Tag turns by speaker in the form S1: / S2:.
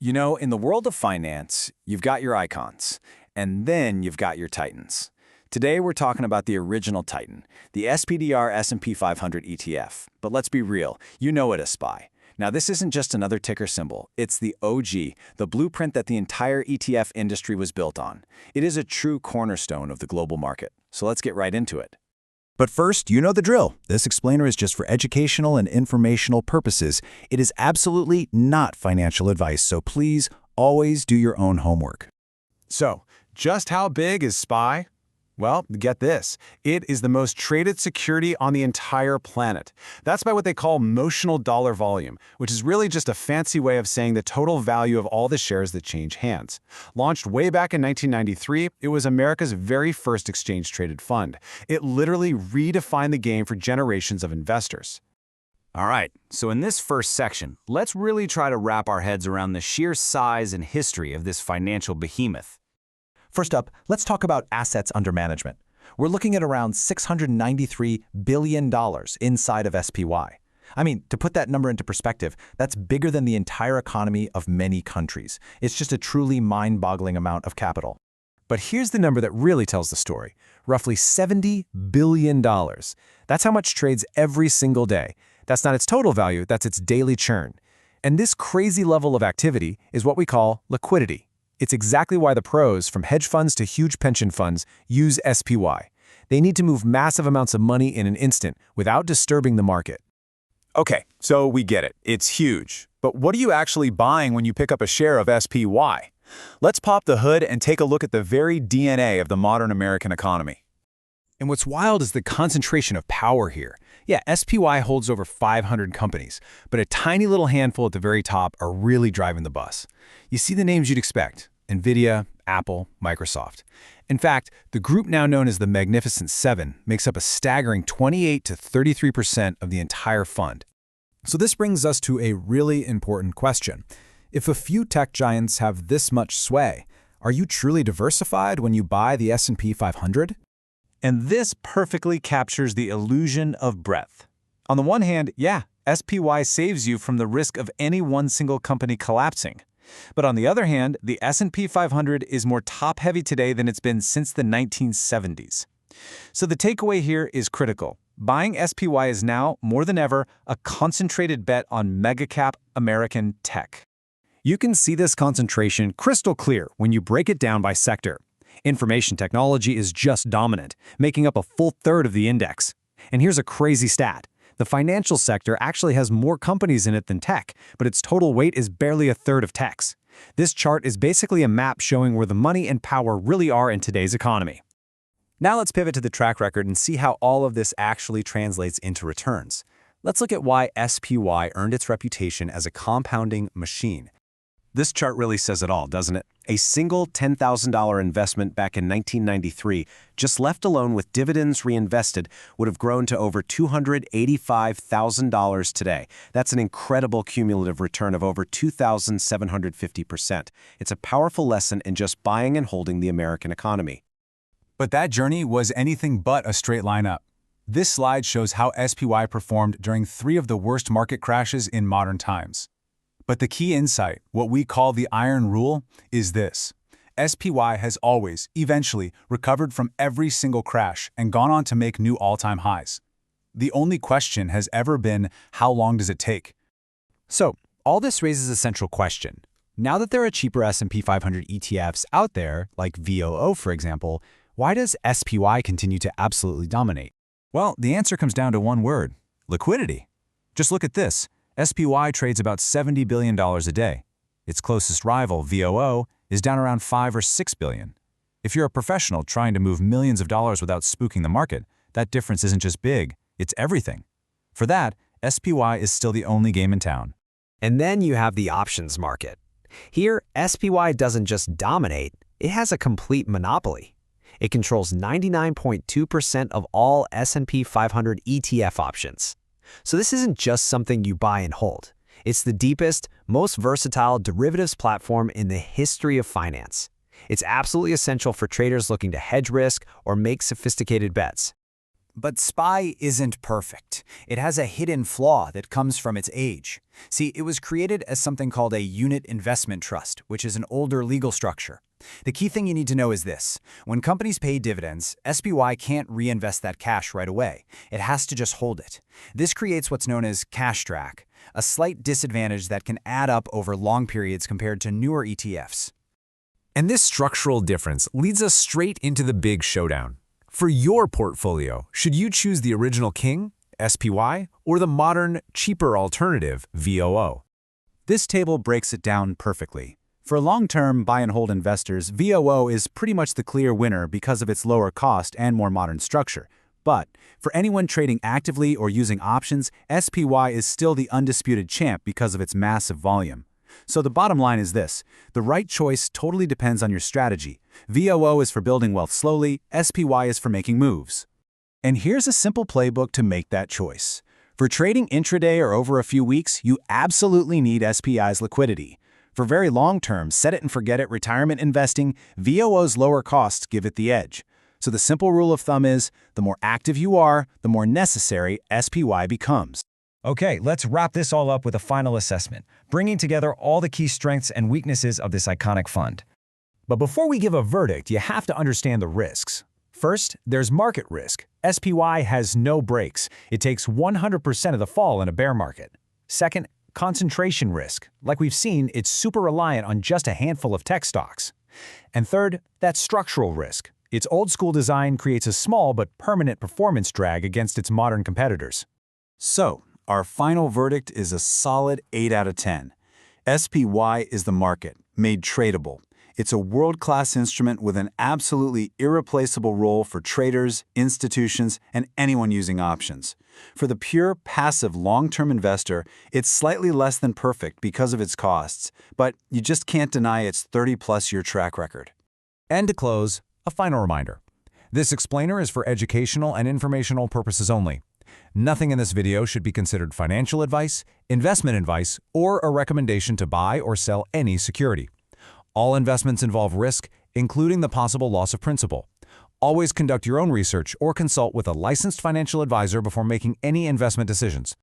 S1: You know, in the world of finance, you've got your icons, and then you've got your titans. Today, we're talking about the original titan, the SPDR S&P 500 ETF. But let's be real, you know it as SPY. Now, this isn't just another ticker symbol. It's the OG, the blueprint that the entire ETF industry was built on. It is a true cornerstone of the global market. So let's get right into it.
S2: But first, you know the drill. This explainer is just for educational and informational purposes. It is absolutely not financial advice, so please always do your own homework.
S3: So, just how big is SPY? Well, get this. It is the most traded security on the entire planet. That's by what they call notional dollar volume, which is really just a fancy way of saying the total value of all the shares that change hands. Launched way back in 1993, it was America's very first exchange-traded fund. It literally redefined the game for generations of investors.
S4: All right, so in this first section, let's really try to wrap our heads around the sheer size and history of this financial behemoth.
S2: First up, let's talk about assets under management. We're looking at around $693 billion inside of SPY. I mean, to put that number into perspective, that's bigger than the entire economy of many countries. It's just a truly mind-boggling amount of capital.
S3: But here's the number that really tells the story. Roughly $70 billion. That's how much trades every single day. That's not its total value, that's its daily churn. And this crazy level of activity is what we call liquidity. It's exactly why the pros, from hedge funds to huge pension funds, use SPY. They need to move massive amounts of money in an instant without disturbing the market.
S1: Okay, so we get it. It's huge. But what are you actually buying when you pick up a share of SPY? Let's pop the hood and take a look at the very DNA of the modern American economy.
S3: And what's wild is the concentration of power here. Yeah, SPY holds over 500 companies, but a tiny little handful at the very top are really driving the bus. You see the names you'd expect: NVIDIA, Apple, Microsoft. In fact, the group now known as the Magnificent Seven makes up a staggering 28 to 33% of the entire fund.
S5: So this brings us to a really important question. If a few tech giants have this much sway, are you truly diversified when you buy the S&P 500?
S3: And this perfectly captures the illusion of breadth. On the one hand, yeah, SPY saves you from the risk of any one single company collapsing. But on the other hand, the S&P 500 is more top-heavy today than it's been since the 1970s. So the takeaway here is critical. Buying SPY is now, more than ever, a concentrated bet on mega-cap American tech. You can see this concentration crystal clear when you break it down by sector. Information technology is just dominant, making up a full third of the index. And here's a crazy stat. The financial sector actually has more companies in it than tech, but its total weight is barely a third of tech's. This chart is basically a map showing where the money and power really are in today's economy. Now let's pivot to the track record and see how all of this actually translates into returns. Let's look at why SPY earned its reputation as a compounding machine. This chart really says it all, doesn't it? A single $10,000 investment back in 1993, just left alone with dividends reinvested, would have grown to over $285,000 today. That's an incredible cumulative return of over 2,750%. It's a powerful lesson in just buying and holding the American economy.
S5: But that journey was anything but a straight line up. This slide shows how SPY performed during 3 of the worst market crashes in modern times. But the key insight, what we call the iron rule, is this. SPY has always, eventually, recovered from every single crash and gone on to make new all-time highs. The only question has ever been, how long does it take?
S3: So, all this raises a central question. Now that there are cheaper S&P 500 ETFs out there, like VOO for example, why does SPY continue to absolutely dominate?
S5: Well, the answer comes down to one word: liquidity. Just look at this. SPY trades about $70 billion a day. Its closest rival, VOO, is down around $5 or $6 billion. If you're a professional trying to move millions of dollars without spooking the market, that difference isn't just big, it's everything. For that, SPY is still the only game in town.
S6: And then you have the options market. Here, SPY doesn't just dominate, it has a complete monopoly. It controls 99.2% of all S&P 500 ETF options. So this isn't just something you buy and hold. It's the deepest, most versatile derivatives platform in the history of finance. It's absolutely essential for traders looking to hedge risk or make sophisticated bets.
S4: But SPY isn't perfect. It has a hidden flaw that comes from its age. See, it was created as something called a unit investment trust, which is an older legal structure. The key thing you need to know is this. When companies pay dividends, SPY can't reinvest that cash right away. It has to just hold it. This creates what's known as cash drag, a slight disadvantage that can add up over long periods compared to newer ETFs.
S3: And this structural difference leads us straight into the big showdown. For your portfolio, should you choose the original king, SPY, or the modern, cheaper alternative, VOO?
S1: This table breaks it down perfectly. For long-term buy-and-hold investors, VOO is pretty much the clear winner because of its lower cost and more modern structure. But for anyone trading actively or using options, SPY is still the undisputed champ because of its massive volume. So the bottom line is this: the right choice totally depends on your strategy. VOO is for building wealth slowly, SPY is for making moves. And here's a simple playbook to make that choice. For trading intraday or over a few weeks, you absolutely need SPY's liquidity. For very long-term, set-it-and-forget-it retirement investing, VOO's lower costs give it the edge. So the simple rule of thumb is, the more active you are, the more necessary SPY becomes.
S3: Okay, let's wrap this all up with a final assessment, bringing together all the key strengths and weaknesses of this iconic fund. But before we give a verdict, you have to understand the risks. First, there's market risk. SPY has no breaks. It takes 100% of the fall in a bear market. Second, concentration risk. Like we've seen, it's super reliant on just a handful of tech stocks. And third, that's structural risk. Its old-school design creates a small but permanent performance drag against its modern competitors.
S1: So, our final verdict is a solid 8 out of 10. SPY is the market, made tradable. It's a world-class instrument with an absolutely irreplaceable role for traders, institutions, and anyone using options. For the pure, passive, long-term investor, it's slightly less than perfect because of its costs, but you just can't deny its 30-plus-year track record.
S3: And to close, a final reminder. This explainer is for educational and informational purposes only. Nothing in this video should be considered financial advice, investment advice, or a recommendation to buy or sell any security. All investments involve risk, including the possible loss of principal. Always conduct your own research or consult with a licensed financial advisor before making any investment decisions.